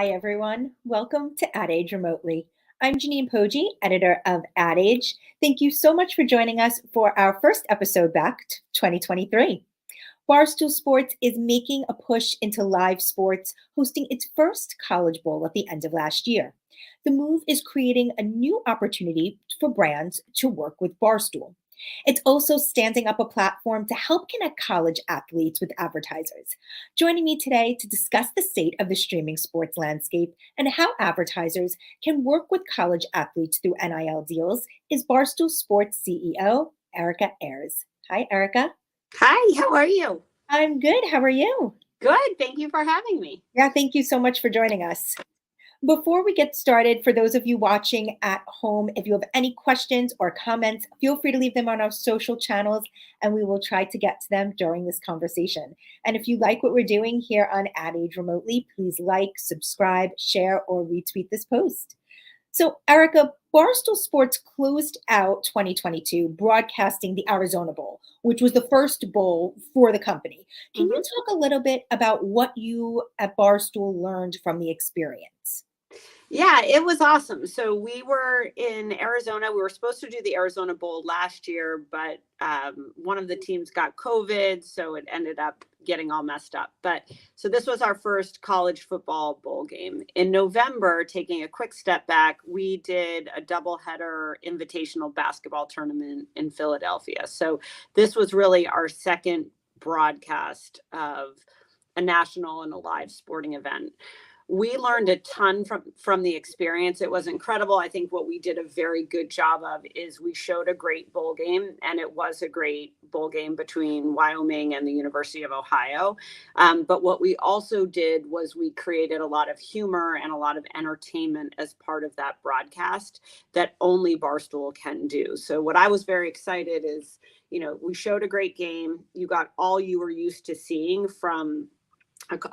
Hi, everyone. Welcome to Ad Age Remotely. I'm Janine Poggi, editor of Ad Age. Thank you so much for joining us for our first episode back, 2023. Barstool Sports is making a push into live sports, hosting its first College Bowl at the end of last year. The move is creating a new opportunity for brands to work with Barstool. It's also standing up a platform to help connect college athletes with advertisers. Joining me today to discuss the state of the streaming sports landscape and how advertisers can work with college athletes through NIL deals is Barstool Sports CEO, Erika Ayers. Hi, Erika. Hi, how are you? I'm good. How are you? Good. Thank you for having me. Yeah, thank you so much for joining us. Before we get started, for those of you watching at home, if you have any questions or comments, feel free to leave them on our social channels and we will try to get to them during this conversation. And if you like what we're doing here on Ad Age Remotely, please like, subscribe, share, or retweet this post. So, Erika, Barstool Sports closed out 2022 broadcasting the Arizona Bowl, which was the first bowl for the company. Can you talk a little bit about what you at Barstool learned from the experience? Yeah, it was awesome. So we were in Arizona. We were supposed to do the Arizona Bowl last year, but one of the teams got COVID, so it ended up getting all messed up. But so this was our first college football bowl game. In November, taking a quick step back, we did a doubleheader invitational basketball tournament in Philadelphia. So this was really our second broadcast of a national and a live sporting event. We learned a ton from the experience. It was incredible. I think what we did a very good job of is we showed a great bowl game, and it was a great bowl game between Wyoming and the University of Ohio. But what we also did was we created a lot of humor and a lot of entertainment as part of that broadcast that only Barstool can do. So what I was very excited is, we showed a great game. You got all you were used to seeing from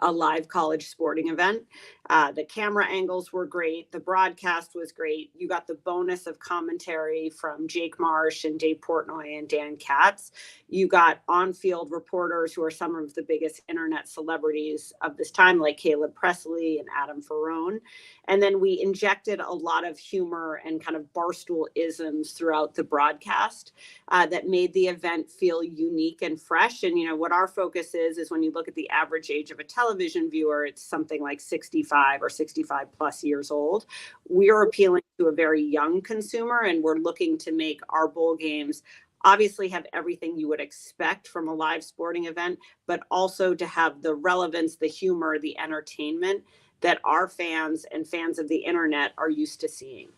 a live college sporting event. The camera angles were great. The broadcast was great. You got the bonus of commentary from Jake Marsh and Dave Portnoy and Dan Katz. You got on-field reporters who are some of the biggest internet celebrities of this time, like Caleb Presley and Adam Ferrone. And then we injected a lot of humor and kind of Barstool isms throughout the broadcast that made the event feel unique and fresh. And, what our focus is when you look at the average age of a television viewer, it's something like 65 or 65 plus years old. We're appealing to a very young consumer, and we're looking to make our bowl games obviously have everything you would expect from a live sporting event, but also to have the relevance, the humor, the entertainment that our fans and fans of the internet are used to seeing.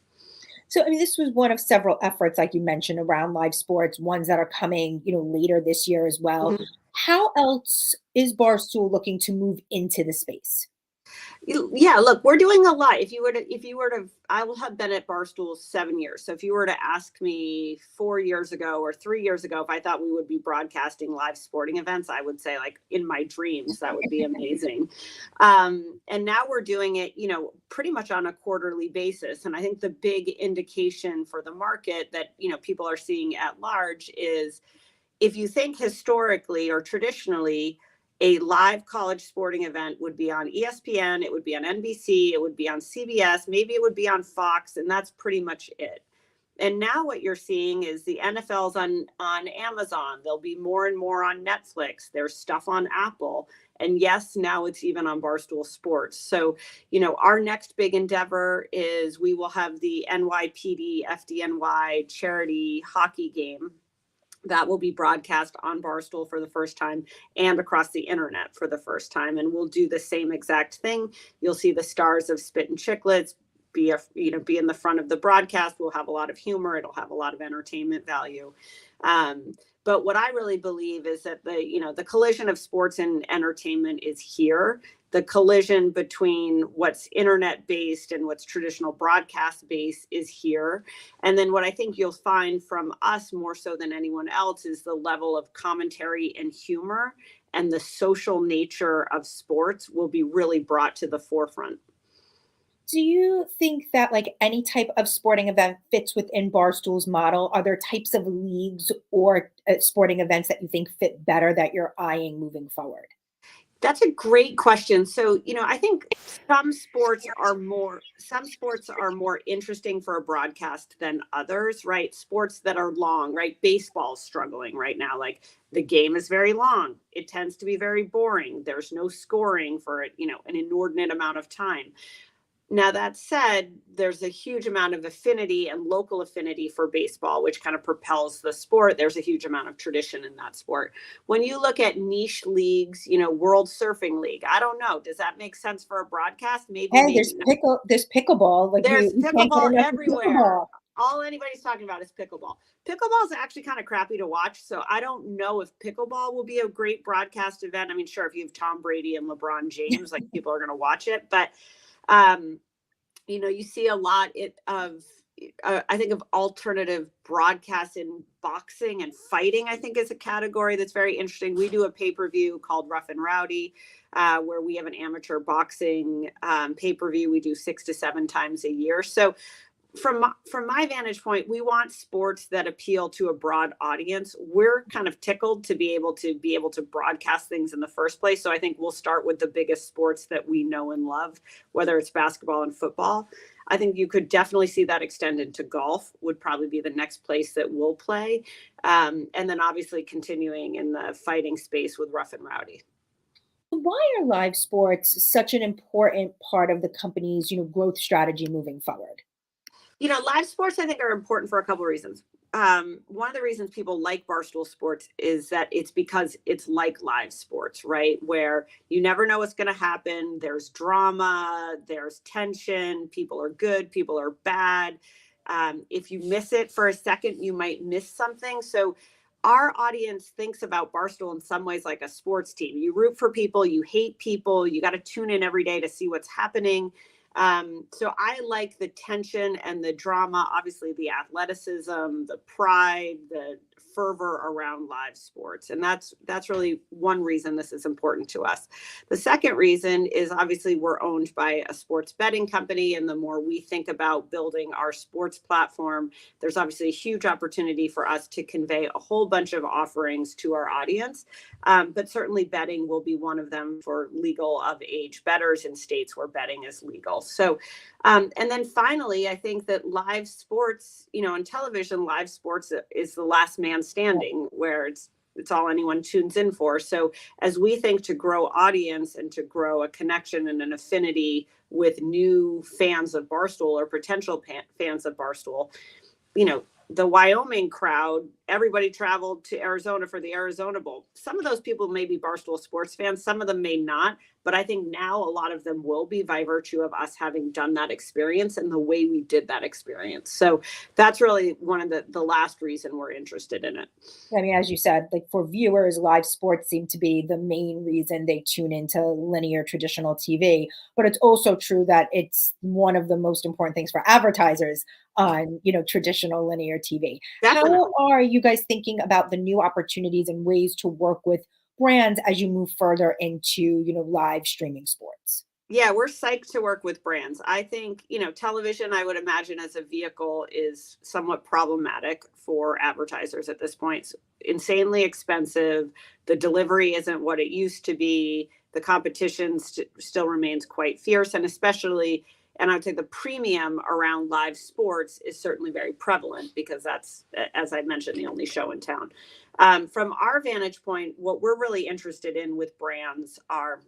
So, this was one of several efforts, like you mentioned, around live sports, ones that are coming, later this year as well. Mm-hmm. How else is Barstool looking to move into the space? Yeah, look, we're doing a lot. If you were to, I will have been at Barstool 7 years. So if you were to ask me 4 years ago or 3 years ago, if I thought we would be broadcasting live sporting events, I would say, like, in my dreams, that would be amazing. And now we're doing it, pretty much on a quarterly basis. And I think the big indication for the market that, people are seeing at large is, if you think historically or traditionally, a live college sporting event would be on ESPN, it would be on NBC, it would be on CBS, maybe it would be on Fox, and that's pretty much it. And now what you're seeing is the NFL's on Amazon. There'll be more and more on Netflix. There's stuff on Apple. And yes, now it's even on Barstool Sports. So, our next big endeavor is we will have the NYPD FDNY charity hockey game. That will be broadcast on Barstool for the first time and across the internet for the first time. And we'll do the same exact thing. You'll see the stars of Spit and Chicklets be in the front of the broadcast. We'll have a lot of humor. It'll have a lot of entertainment value. But what I really believe is that the collision of sports and entertainment is here. The collision between what's internet based and what's traditional broadcast based is here. And then what I think you'll find from us more so than anyone else is the level of commentary and humor, and the social nature of sports will be really brought to the forefront. Do you think that any type of sporting event fits within Barstool's model? Are there types of leagues or sporting events that you think fit better that you're eyeing moving forward? That's a great question. So, I think some sports are more interesting for a broadcast than others, right? Sports that are long, right? Baseball's struggling right now. Like the game is very long. It tends to be very boring. There's no scoring for it, an inordinate amount of time. Now, that said, there's a huge amount of affinity and local affinity for baseball, which kind of propels the sport. There's a huge amount of tradition in that sport. When you look at niche leagues, World Surfing League, I don't know. Does that make sense for a broadcast? Maybe, And maybe not. there's pickleball. Like There's we can't get pickleball enough of everywhere. pickleball. All anybody's talking about is pickleball. Pickleball is actually kind of crappy to watch. So I don't know if pickleball will be a great broadcast event. I mean, sure, if you have Tom Brady and LeBron James, like people are going to watch it. But, you see a lot of, I think of alternative broadcasts in boxing and fighting, I think is a category that's very interesting. We do a pay-per-view called Rough and Rowdy, where we have an amateur boxing pay-per-view we do 6 to 7 times a year. So from my vantage point, we want sports that appeal to a broad audience. We're kind of tickled to be able to broadcast things in the first place. So I think we'll start with the biggest sports that we know and love, whether it's basketball and football. I think you could definitely see that extend into golf would probably be the next place that we'll play. And then obviously continuing in the fighting space with Rough and Rowdy. Why are live sports such an important part of the company's, growth strategy moving forward? Live sports, I think, are important for a couple of reasons. One of the reasons people like Barstool Sports is that it's because it's like live sports, right? Where you never know what's going to happen. There's drama, there's tension. People are good, people are bad. If you miss it for a second, you might miss something. So our audience thinks about Barstool in some ways like a sports team. You root for people, you hate people, you got to tune in every day to see what's happening. So I like the tension and the drama, obviously the athleticism, the pride, the fervor around live sports. And that's really one reason this is important to us. The second reason is obviously we're owned by a sports betting company. And the more we think about building our sports platform, there's obviously a huge opportunity for us to convey a whole bunch of offerings to our audience. But certainly betting will be one of them for legal of age bettors in states where betting is legal. So, and then finally, I think that live sports, on television, live sports is the last man standing, where it's all anyone tunes in for. So as we think to grow audience and to grow a connection and an affinity with new fans of Barstool or potential fans of Barstool, the Wyoming crowd, everybody traveled to Arizona for the Arizona Bowl. Some of those people may be Barstool sports fans. Some of them may not. But I think now a lot of them will be by virtue of us having done that experience and the way we did that experience. So that's really one of the last reason we're interested in it. I mean, as you said, like for viewers, live sports seem to be the main reason they tune into linear traditional TV. But it's also true that it's one of the most important things for advertisers on, traditional linear TV. Definitely. How are you guys thinking about the new opportunities and ways to work with brands as you move further into, live streaming sports? Yeah, we're psyched to work with brands. I think, television, I would imagine as a vehicle is somewhat problematic for advertisers at this point. It's insanely expensive. The delivery isn't what it used to be. The competition still remains quite fierce, and especially, and I would say the premium around live sports is certainly very prevalent because that's, as I mentioned, the only show in town. From our vantage point, what we're really interested in with brands are,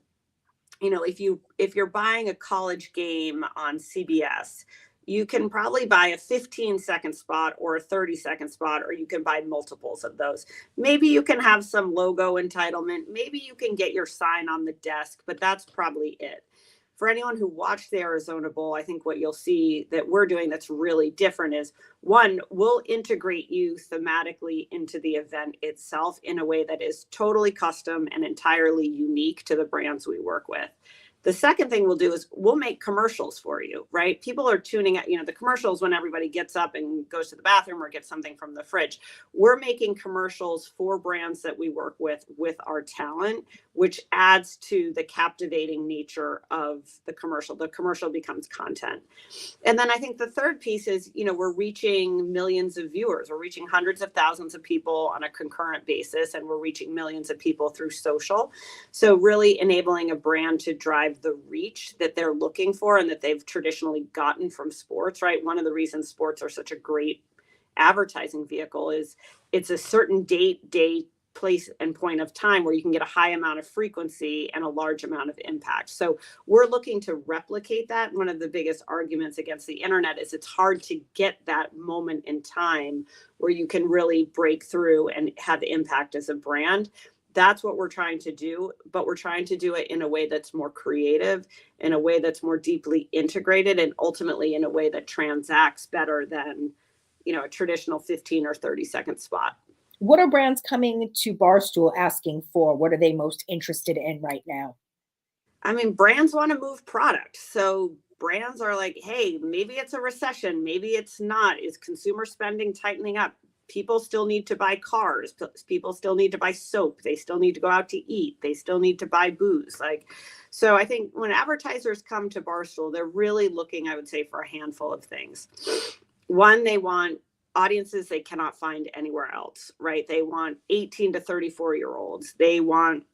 if you're buying a college game on CBS, you can probably buy a 15-second spot or a 30-second spot, or you can buy multiples of those. Maybe you can have some logo entitlement. Maybe you can get your sign on the desk, but that's probably it. For anyone who watched the Arizona Bowl, I think what you'll see that we're doing that's really different is, one, we'll integrate you thematically into the event itself in a way that is totally custom and entirely unique to the brands we work with. The second thing we'll do is we'll make commercials for you, right? People are tuning out, the commercials when everybody gets up and goes to the bathroom or gets something from the fridge. We're making commercials for brands that we work with our talent, which adds to the captivating nature of the commercial. The commercial becomes content. And then I think the third piece is, we're reaching millions of viewers. We're reaching hundreds of thousands of people on a concurrent basis, and we're reaching millions of people through social. So really enabling a brand to drive the reach that they're looking for and that they've traditionally gotten from sports, right? One of the reasons sports are such a great advertising vehicle is it's a certain date, day, place, and point of time where you can get a high amount of frequency and a large amount of impact. So we're looking to replicate that. One of the biggest arguments against the internet is it's hard to get that moment in time where you can really break through and have impact as a brand. That's what we're trying to do, but we're trying to do it in a way that's more creative, in a way that's more deeply integrated, and ultimately in a way that transacts better than, a traditional 15 or 30-second spot. What are brands coming to Barstool asking for? What are they most interested in right now? I mean, brands want to move product. So brands are like, hey, maybe it's a recession, maybe it's not. Is consumer spending tightening up? People still need to buy cars. People still need to buy soap. They still need to go out to eat. They still need to buy booze. So I think when advertisers come to Barstool, they're really looking, I would say, for a handful of things. One, they want audiences they cannot find anywhere else, right? They want 18 to 34-year-olds. They want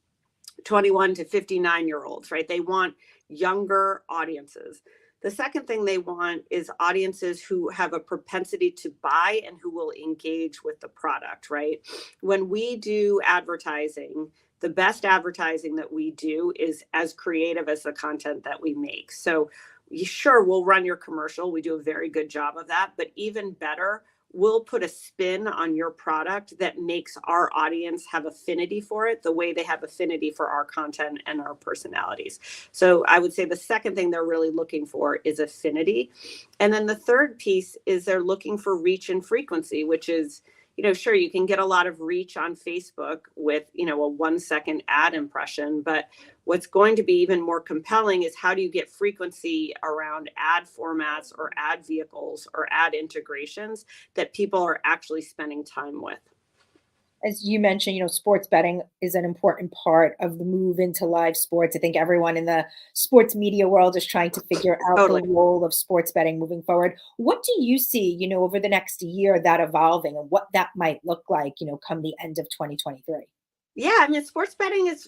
21 to 59-year-olds, right? They want younger audiences. The second thing they want is audiences who have a propensity to buy and who will engage with the product, right? When we do advertising, the best advertising that we do is as creative as the content that we make. So sure, we'll run your commercial. We do a very good job of that, but even better, we'll put a spin on your product that makes our audience have affinity for it the way they have affinity for our content and our personalities. So I would say the second thing they're really looking for is affinity. And then the third piece is they're looking for reach and frequency, which is, sure, you can get a lot of reach on Facebook with, a 1-second ad impression, but what's going to be even more compelling is how do you get frequency around ad formats or ad vehicles or ad integrations that people are actually spending time with. As you mentioned, sports betting is an important part of the move into live sports. I think everyone in the sports media world is trying to figure out Totally. the role of sports betting moving forward. What do you see, over the next year that evolving and what that might look like, come the end of 2023? Yeah, I mean, sports betting is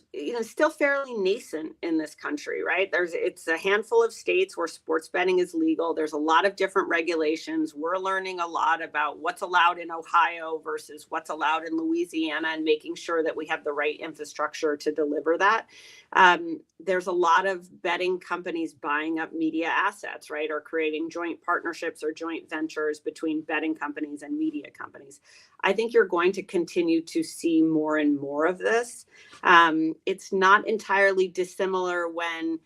still fairly nascent in this country, right? It's a handful of states where sports betting is legal. There's a lot of different regulations. We're learning a lot about what's allowed in Ohio versus what's allowed in Louisiana and making sure that we have the right infrastructure to deliver that. There's a lot of betting companies buying up media assets, right? Or creating joint partnerships or joint ventures between betting companies and media companies. I think you're going to continue to see more and more of this. It's not entirely dissimilar when,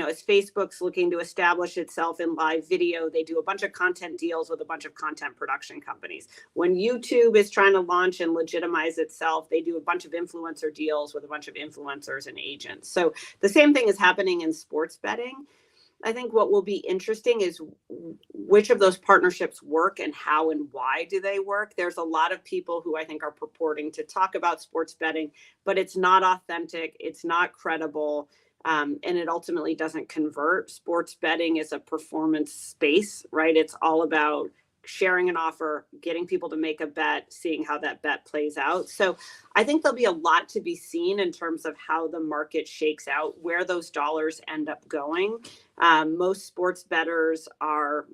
as Facebook's looking to establish itself in live video, they do a bunch of content deals with a bunch of content production companies. When YouTube is trying to launch and legitimize itself, they do a bunch of influencer deals with a bunch of influencers and agents. So the same thing is happening in sports betting. I think what will be interesting is which of those partnerships work and how and why do they work. There's a lot of people who I think are purporting to talk about sports betting, but it's not authentic, it's not credible, and it ultimately doesn't convert. Sports betting is a performance space, right? It's all about sharing an offer, getting people to make a bet, seeing how that bet plays out. So I think there'll be a lot to be seen in terms of how the market shakes out, where those dollars end up going. Most sports bettors are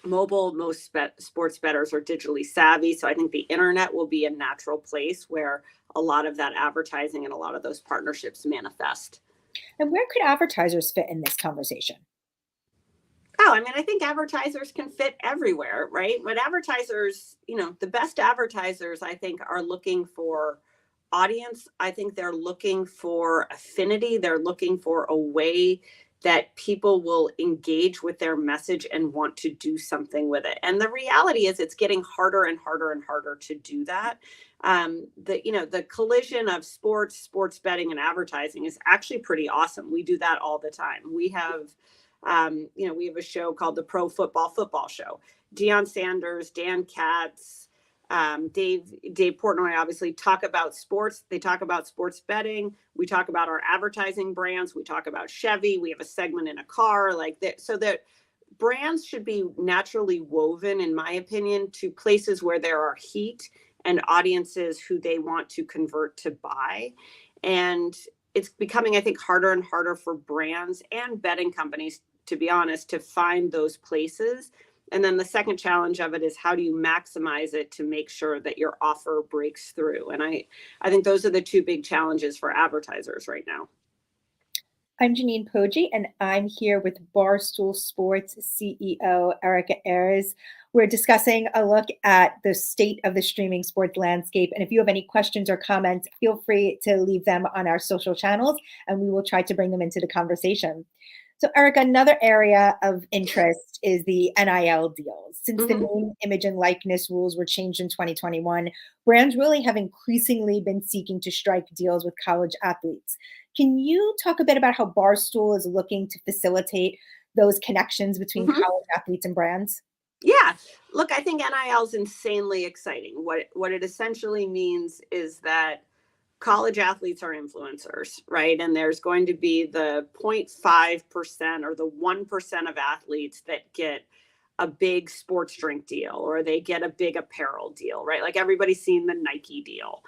mobile. Most sports bettors are digitally savvy. So I think the internet will be a natural place where a lot of that advertising and a lot of those partnerships manifest. And where could advertisers fit in this conversation? Oh, I mean, I think advertisers can fit everywhere, right? But advertisers, the best advertisers, I think, are looking for audience. I think they're looking for affinity. They're looking for a way that people will engage with their message and want to do something with it. And the reality is it's getting harder and harder and harder to do that. The collision of sports betting and advertising is actually pretty awesome. We do that all the time. We have a show called the Pro Football Show. Deion Sanders, Dan Katz, Dave Portnoy obviously talk about sports. They talk about sports betting. We talk about our advertising brands. We talk about Chevy. We have a segment in a car like that. So that brands should be naturally woven, in my opinion, to places where there are heat and audiences who they want to convert to buy. And it's becoming, I think, harder and harder for brands and betting companies, to be honest, to find those places. And then the second challenge of it is how do you maximize it to make sure that your offer breaks through? And I think those are the two big challenges for advertisers right now. I'm Janine Poggi, and I'm here with Barstool Sports CEO Erika Ayers. We're discussing a look at the state of the streaming sports landscape. And if you have any questions or comments, feel free to leave them on our social channels, and we will try to bring them into the conversation. So, Erika, another area of interest is the NIL deals. Since the name, image, and likeness rules were changed in 2021, brands really have increasingly been seeking to strike deals with college athletes. Can you talk a bit about how Barstool is looking to facilitate those connections between college athletes and brands? Yeah. Look, I think NIL is insanely exciting. What it essentially means is that college athletes are influencers, right? And there's going to be the 0.5% or the 1% of athletes that get a big sports drink deal or they get a big apparel deal, right? Like everybody's seen the Nike deal.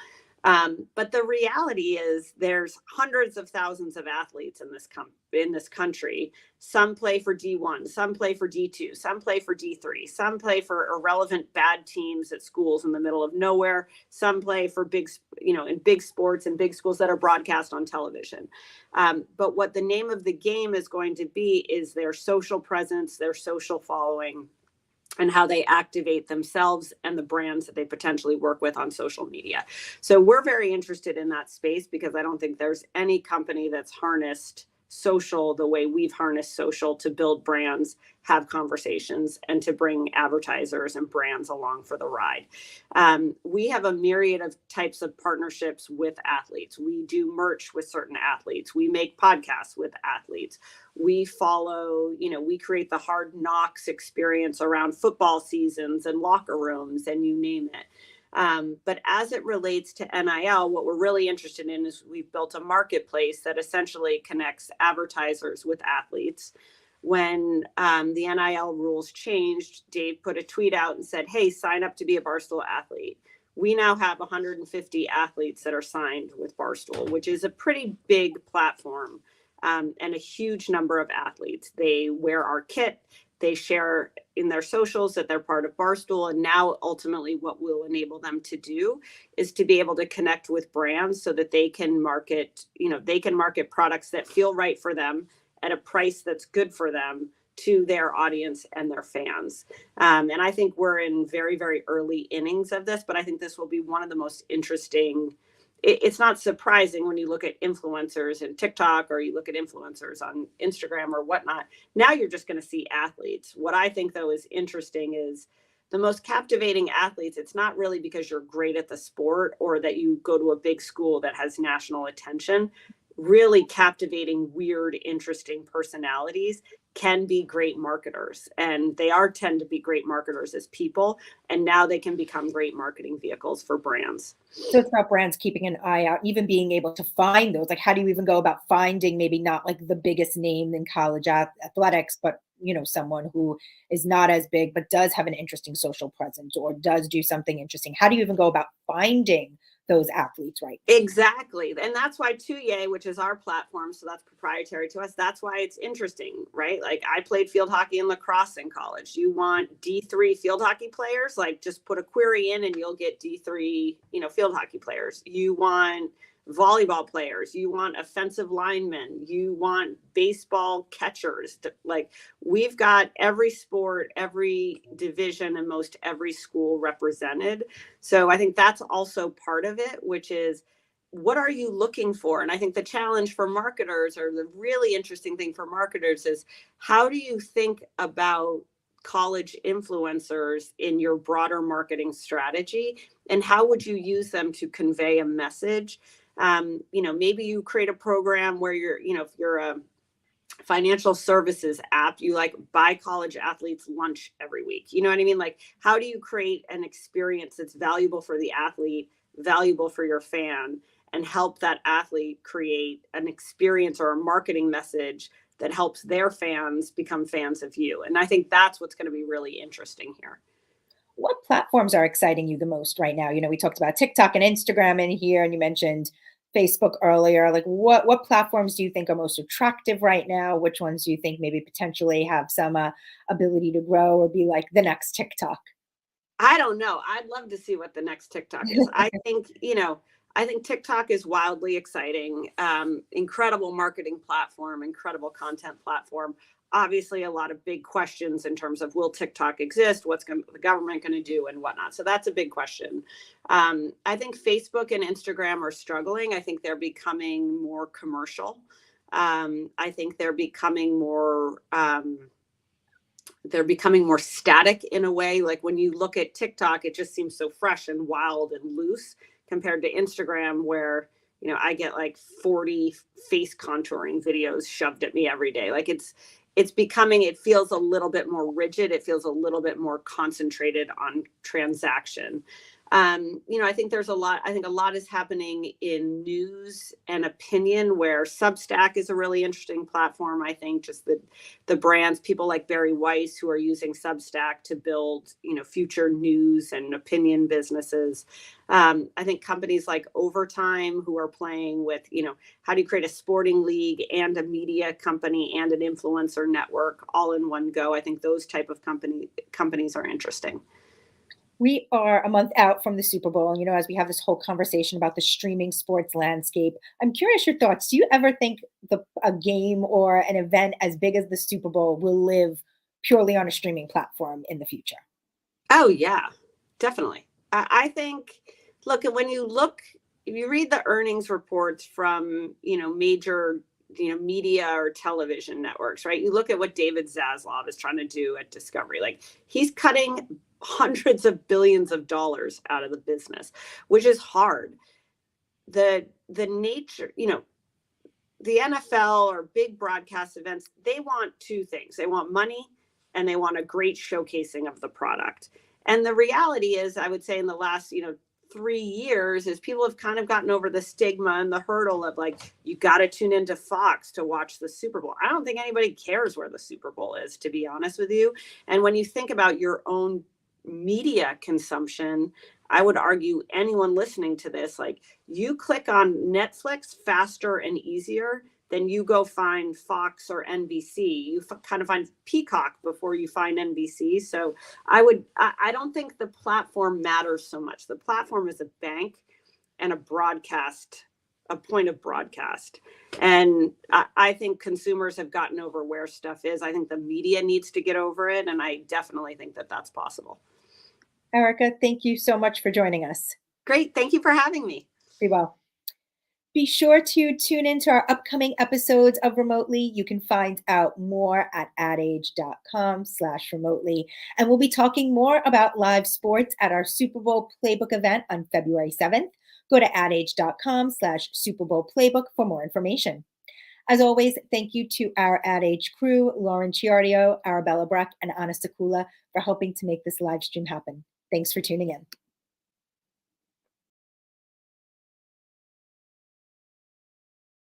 But the reality is there's hundreds of thousands of athletes in this country. Some play for D1, some play for D2, some play for D3, some play for irrelevant bad teams at schools in the middle of nowhere. Some play for in big sports and big schools that are broadcast on television. But what the name of the game is going to be is their social presence, their social following, and how they activate themselves and the brands that they potentially work with on social media. So we're very interested in that space because I don't think there's any company that's harnessed social the way we've harnessed social to build brands, have conversations, and to bring advertisers and brands along for the ride. We have a myriad of types of partnerships with athletes. We do merch with certain athletes. We make podcasts with athletes. We follow, we create the Hard Knocks experience around football seasons and locker rooms and you name it. But as it relates to NIL, what we're really interested in is we've built a marketplace that essentially connects advertisers with athletes. When the NIL rules changed, Dave put a tweet out and said, hey, sign up to be a Barstool athlete. We now have 150 athletes that are signed with Barstool, which is a pretty big platform and a huge number of athletes. They wear our kit. They share in their socials that they're part of Barstool. And now ultimately what will enable them to do is to be able to connect with brands so that they can market products that feel right for them at a price that's good for them to their audience and their fans. And I think we're in very, very early innings of this, but I think this will be one of the most interesting. It's not surprising when you look at influencers in TikTok or you look at influencers on Instagram or whatnot. Now you're just going to see athletes. What I think, though, is interesting is the most captivating athletes. It's not really because you're great at the sport or that you go to a big school that has national attention. Really captivating, weird, interesting personalities can be great marketers, and they tend to be great marketers as people, and now they can become great marketing vehicles for brands. So it's about brands keeping an eye out, even being able to find those. Like, how do you even go about finding maybe not like the biggest name in college athletics, but someone who is not as big but does have an interesting social presence or does do something interesting? How do you even go about finding those athletes right now? Exactly. And that's why Tuye, which is our platform, so that's proprietary to us, that's why it's interesting, right? Like I played field hockey and lacrosse in college. You want D3 field hockey players, like just put a query in and you'll get D3, field hockey players. You want volleyball players, you want offensive linemen, you want baseball catchers. Like we've got every sport, every division, and most every school represented. So I think that's also part of it, which is what are you looking for? And I think the challenge for marketers, or the really interesting thing for marketers, is how do you think about college influencers in your broader marketing strategy, and how would you use them to convey a message? Maybe you create a program where if you're a financial services app, you like buy college athletes lunch every week. You know what I mean? Like, how do you create an experience that's valuable for the athlete, valuable for your fan, and help that athlete create an experience or a marketing message that helps their fans become fans of you? And I think that's what's going to be really interesting here. What platforms are exciting you the most right now? We talked about TikTok and Instagram in here, and you mentioned Facebook earlier. Like, what platforms do you think are most attractive right now? Which ones do you think maybe potentially have some ability to grow or be like the next TikTok? I don't know. I'd love to see what the next TikTok is. I think TikTok is wildly exciting. Incredible marketing platform, incredible content platform. Obviously, a lot of big questions in terms of, will TikTok exist? What's the government going to do, and whatnot? So that's a big question. I think Facebook and Instagram are struggling. I think they're becoming more commercial. I think they're becoming more static in a way. Like, when you look at TikTok, it just seems so fresh and wild and loose compared to Instagram, where I get like 40 face contouring videos shoved at me every day. Like, it feels a little bit more rigid. It feels a little bit more concentrated on transaction. I think a lot is happening in news and opinion, where Substack is a really interesting platform. I think just the brands, people like Barry Weiss, who are using Substack to build, future news and opinion businesses. I think companies like Overtime, who are playing with, how do you create a sporting league and a media company and an influencer network all in one go? I think those type of companies are interesting. We are a month out from the Super Bowl, and as we have this whole conversation about the streaming sports landscape, I'm curious your thoughts. Do you ever think a game or an event as big as the Super Bowl will live purely on a streaming platform in the future? Oh yeah, definitely. I think, if you read the earnings reports from major media or television networks, right? You look at what David Zaslav is trying to do at Discovery. Like, he's cutting hundreds of billions of dollars out of the business, which is hard. The nature, the NFL or big broadcast events, they want two things. They want money, and they want a great showcasing of the product. And the reality is, I would say in the last, 3 years, is people have kind of gotten over the stigma and the hurdle of, like, you got to tune into Fox to watch the Super Bowl. I don't think anybody cares where the Super Bowl is, to be honest with you. And when you think about your own media consumption, I would argue anyone listening to this, like, you click on Netflix faster and easier than you go find Fox or NBC. You kind of find Peacock before you find NBC. So I don't think the platform matters so much. The platform is a bank and a point of broadcast. And I think consumers have gotten over where stuff is. I think the media needs to get over it. And I definitely think that that's possible. Erika, thank you so much for joining us. Great. Thank you for having me. Be well. Be sure to tune into our upcoming episodes of Remotely. You can find out more at adage.com/remotely. And we'll be talking more about live sports at our Super Bowl Playbook event on February 7th. Go to adage.com/Super Bowl Playbook for more information. As always, thank you to our Ad Age crew, Lauren Chiardio, Arabella Breck, and Anna Sakula, for helping to make this live stream happen. Thanks for tuning in.